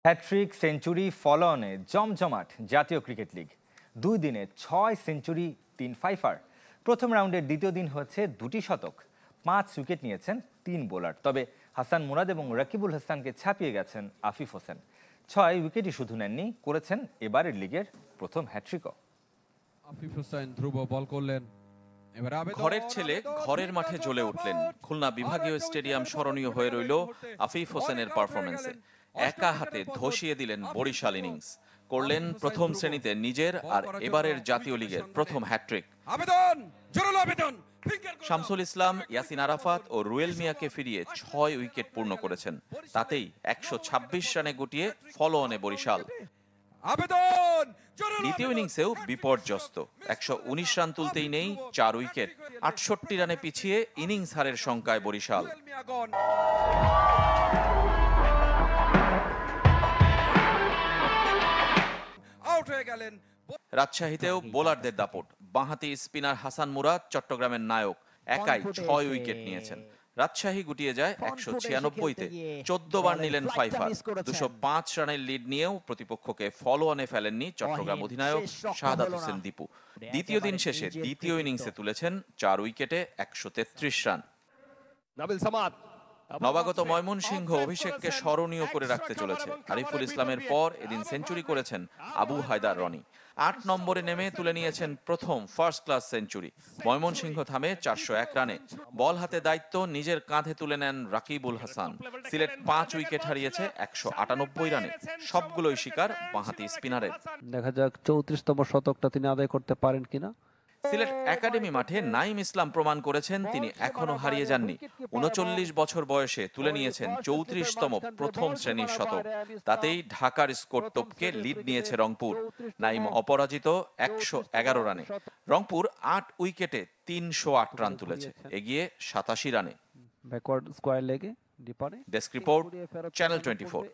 Hat trick century ফলোঅনে জমজমাট জাতীয় cricket league. 2 দিনে 6 সেঞ্চুরি 3 ফাইফার। প্রথম রাউন্ডের দ্বিতীয় দিন হচ্ছে 2টি শতক, 5 উইকেট নিয়েছেন 3 বোলার। তবে হাসান মুরাদ এবং রাকিবুল হাসানকে ছাপিয়ে গেছেন আফিফ হোসেন। 6 উইকেটই শুধু নেননি, করেছেন এবারের লিগের প্রথম হ্যাট্রিকও। আফিফ হোসেন ধ্রুব বল করলেন। ঘরের ছেলে ঘরের মাঠে জ্বলে উঠলেন। খুলনা বিভাগীয় স্টেডিয়াম স্মরণীয় হয়ে রইল আফিফ হোসেনের পারফরমেন্সে। একা হাতে ধসিয়ে দিলেন বরিশাল ইনিংস, করলেন প্রথম শ্রেণীতে নিজের আর এবারের জাতীয় লিগের প্রথম হ্যাট্রিক। শামসুল ইসলাম, ইয়াসিন আরাফাত ও রুয়েল মিয়াকে ফিরিয়ে 6 উইকেট পূর্ণ করেছেন। তাতেই 126 রানে গুটিয়ে ফলোঅনে বরিশাল। দ্বিতীয় ইনিংসেও বিপর্যস্ত, 119 রান তুলতেই নেই 4 উইকেট। 68 রানে পিছিয়ে ইনিংস হারের শঙ্কায় বরিশাল। রাজশাহীতেও বোলারদের দাপট। বাঁহাতি স্পিনার হাসান মুরাদ চট্টগ্রামের নায়ক, একাই 6 উইকেট নিয়েছেন। রাজশাহী গুটিয়ে যায় 196-তে। 14 বার নিলেন ফাইফার। 205 রানের লিড নিয়েও প্রতিপক্ষকে ফলোঅনে ফেলেননি চট্টগ্রাম অধিনায়ক শাহাদাত হোসেন দীপু। দ্বিতীয় দিন শেষে দ্বিতীয় ইনিংসে তুলেছেন 4 উইকেটে 133 রান। নবাগত ময়মনসিংহ অভিষেককে স্মরণীয় করে রাখতে চলেছে। আরিফুল ইসলামের পর এদিন সেঞ্চুরি করেছেন আবু হায়দার রনি। 8 নম্বরে নেমে তুলে নিয়েছেন প্রথম ফার্স্ট ক্লাস সেঞ্চুরি। ময়মনসিংহ থামে 401 রানে। বল হাতে দায়িত্ব নিজের কাঁধে তুলে নেন রাকিবুল হাসান। সিলেট 5 উইকেট হারিয়েছে 198 রানে, সবগুলোই শিকার বাঁহাতি স্পিনারের। দেখা যাক 34তম শতকটা তিনি আদায় করতে পারেন কিনা। সিলেট একাডেমি মাঠে নাইম ইসলাম প্রমাণ করেছেন তিনি এখনো হারিয়ে যাননি। 39 বছর বয়সে তুলে নিয়েছেন 34তম প্রথম শ্রেণীর শতক। তাতেই ঢাকার স্কোর টপকে লিড নিয়েছে রংপুর। নাইম অপরাজিত 111 রানে। রংপুর 8 উইকেটে 308 রান তুলেছে, এগিয়ে 87 রানে। ব্যাকওয়ার্ড স্কয়ার লেগে ডেস্ক রিপোর্ট, চ্যানেল 24।